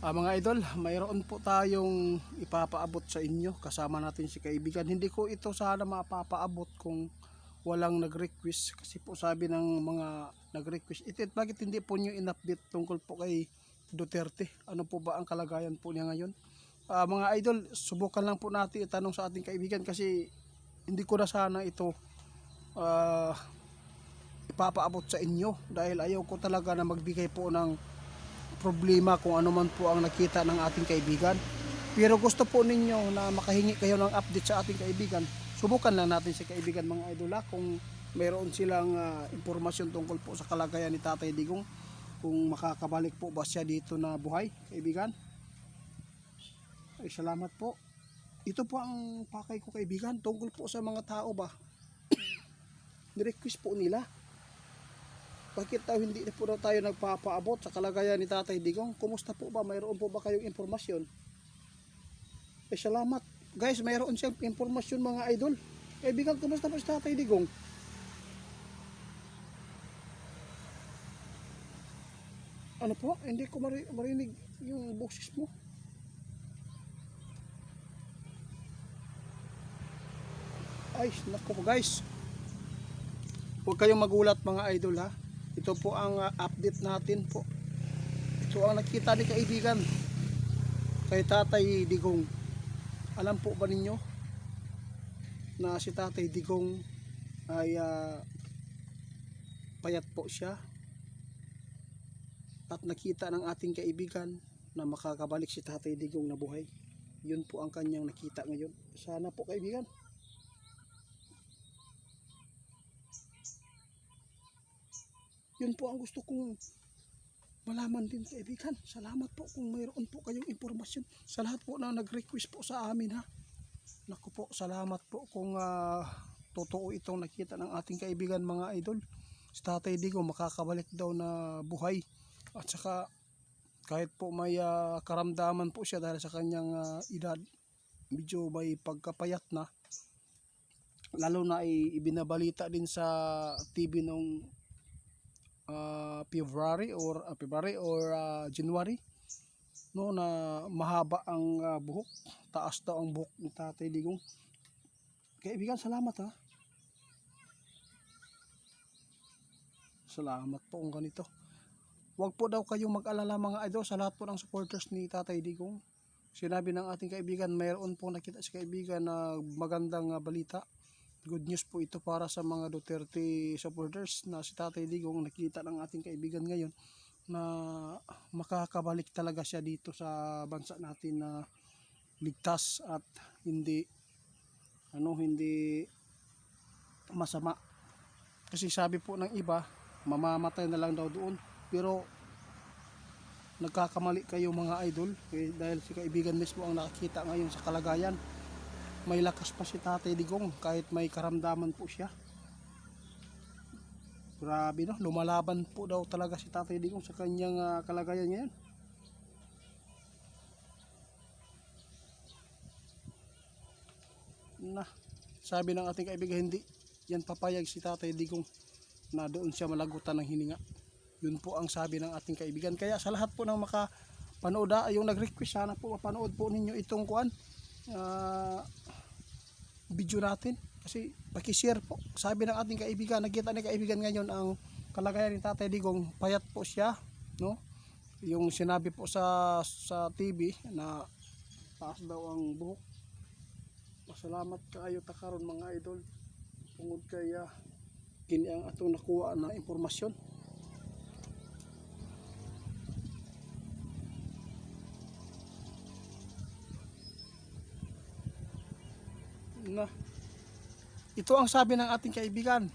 Mga idol, mayroon po tayong ipapaabot sa inyo. Kasama natin si kaibigan. Hindi ko ito sana mapapaabot kung walang nag-request. Kasi po sabi ng mga nag-request, bakit hindi po nyo in-update tungkol po kay Duterte? Ano po ba ang kalagayan po niya ngayon? Mga idol, subukan lang po natin itanong sa ating kaibigan kasi hindi ko na sana ito ah, ipapaabot sa inyo dahil ayaw ko talaga na magbigay po ng problema kung ano man po ang nakita ng ating kaibigan. Pero gusto po ninyo na makahingi kayo ng update sa ating kaibigan. Subukan lang natin si kaibigan mga idol kung mayroon silang impormasyon tungkol po sa kalagayan ni Tatay Digong, kung makakabalik po ba siya dito na buhay, kaibigan. Ay, salamat po. Ito po ang pakay ko, kaibigan, tungkol po sa mga tao ba. Ni-request po nila. Bakit daw hindi po daw tayo nagpapaabot sa kalagayan ni Tatay Digong? Kumusta po ba? Mayroon po ba kayong impormasyon? Eh, salamat. Guys, mayroon siyang impormasyon mga idol. Kaibigan, kumusta po si Tatay Digong? Ano po? Hindi ko marinig yung boses mo. Ay, naku po guys. Huwag kayong magulat mga idol ha. Ito po ang update natin po. Ito ang nakita ni kaibigan kay Tatay Digong. Alam po ba ninyo na si Tatay Digong ay payat po siya, at nakita ng ating kaibigan na makakabalik si Tatay Digong na buhay. Yun po ang kanyang nakita ngayon. Sana po kaibigan. Yun po ang gusto kong malaman din kaibigan. Salamat po kung mayroon po kayong impormasyon. Sa lahat po na nag-request po sa amin ha. Naku po, salamat po kung totoo itong nakita ng ating kaibigan mga idol. Si Tatay Digong makakabalik daw na buhay. At saka kahit po may karamdaman po siya dahil sa kanyang edad, medyo may pagkapayat na. Lalo na ay ibinabalita din sa TV nung February or January, no, na mahaba ang buhok, taas daw ang buhok ni Tatay Digong. Kaibigan, salamat ha. Salamat po kung ganito. Huwag po daw kayong mag-alala mga idol sa lahat po ng supporters ni Tatay Digong. Sinabi ng ating kaibigan, mayroon po nakita si kaibigan na magandang balita. Good news po ito para sa mga Duterte supporters na si Tatay Digong nakita ng ating kaibigan ngayon na makakabalik talaga siya dito sa bansa natin na ligtas at hindi masama. Kasi sabi po ng iba, mamamatay na lang daw doon. Pero nagkakamali kayo mga idol dahil si kaibigan mismo ang nakakita ngayon sa kalagayan. May lakas pa si Tatay Digong kahit may karamdaman po siya. Grabe no, lumalaban po daw talaga si Tatay Digong sa kanyang kalagayan ngayon. Na, sabi ng ating kaibigan, hindi yan papayag si Tatay Digong na doon siya malagutan ng hininga. Yun po ang sabi ng ating kaibigan. Kaya sa lahat po ng makapanood, yung nag-request, sana po mapanood po ninyo itong video natin. Kasi paki-share po. Sabi ng ating kaibigan, nakita ni kaibigan ngayon ang kalagayan ni Tatay Digong, payat po siya, no? Yung sinabi po sa TV na taas daw ang buhok. Masalamat kaayo ta karon mga idol tungod kay kini ang atong nakuha na impormasyon. Na, ito ang sabi ng ating kaibigan.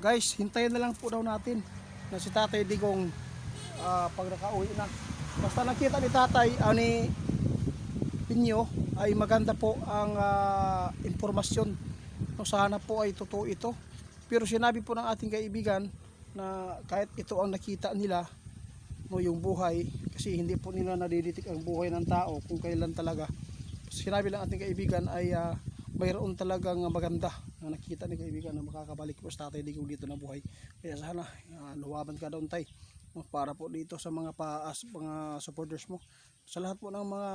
Guys, hintayin na lang po daw natin na si Tatay Digong pag nakauwi na. Basta nakita ni Tatay ni Pinyo ay maganda po ang impormasyon. No, sana po ay totoo ito. Pero sinabi po ng ating kaibigan na kahit ito ang nakita nila, no, yung buhay, kasi hindi po nila nadiditik ang buhay ng tao kung kailan talaga. Sinabi lang ating kaibigan ay mayroon talagang maganda na nakita ni kaibigan na makakabalik po sa Tatay Digong dito na buhay. Kaya sana luwaban ka doon tay. para po dito sa mga mga supporters mo. Sa lahat po ng mga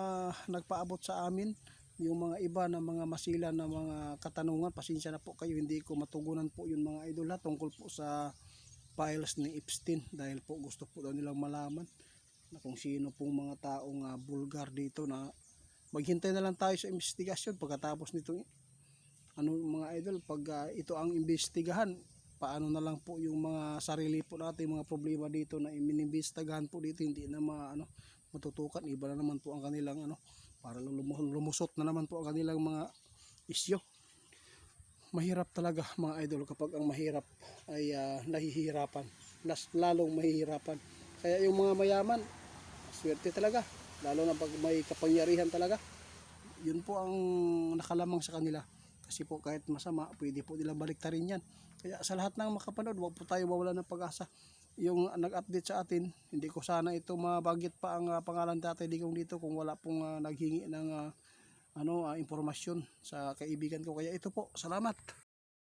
nagpaabot sa amin, yung mga iba na mga masila na mga katanungan, pasensya na po kayo, hindi ko matugunan po yung mga idol ha, tungkol po sa files ni Epstein, dahil po gusto po daw nilang malaman na kung sino pong mga taong bulgar dito. Na maghintay na lang tayo sa investigasyon pagkatapos nito mga idol. Pag ito ang imbestigahan, paano na lang po yung mga sarili po natin, mga problema dito na inimbestigahan po dito, hindi na matutukan, iba na naman po ang kanilang para lumusot na naman po ang kanilang mga isyo. Mahirap talaga mga idol kapag ang mahirap ay nahihirapan, lalong mahihirapan. Kaya yung mga mayaman, swerte talaga, lalo na pag may kapangyarihan talaga, yun po ang nakalamang sa kanila. Kasi po kahit masama, pwede po nilang baliktarin yan. Kaya sa lahat ng makapanood, huwag po tayo mawala ng pag-asa. Yung nag-update sa atin, hindi ko sana ito mabanggit pa ang pangalan Tatay Digong dito kung wala pong naghingi ng impormasyon sa kaibigan ko. Kaya ito po, salamat.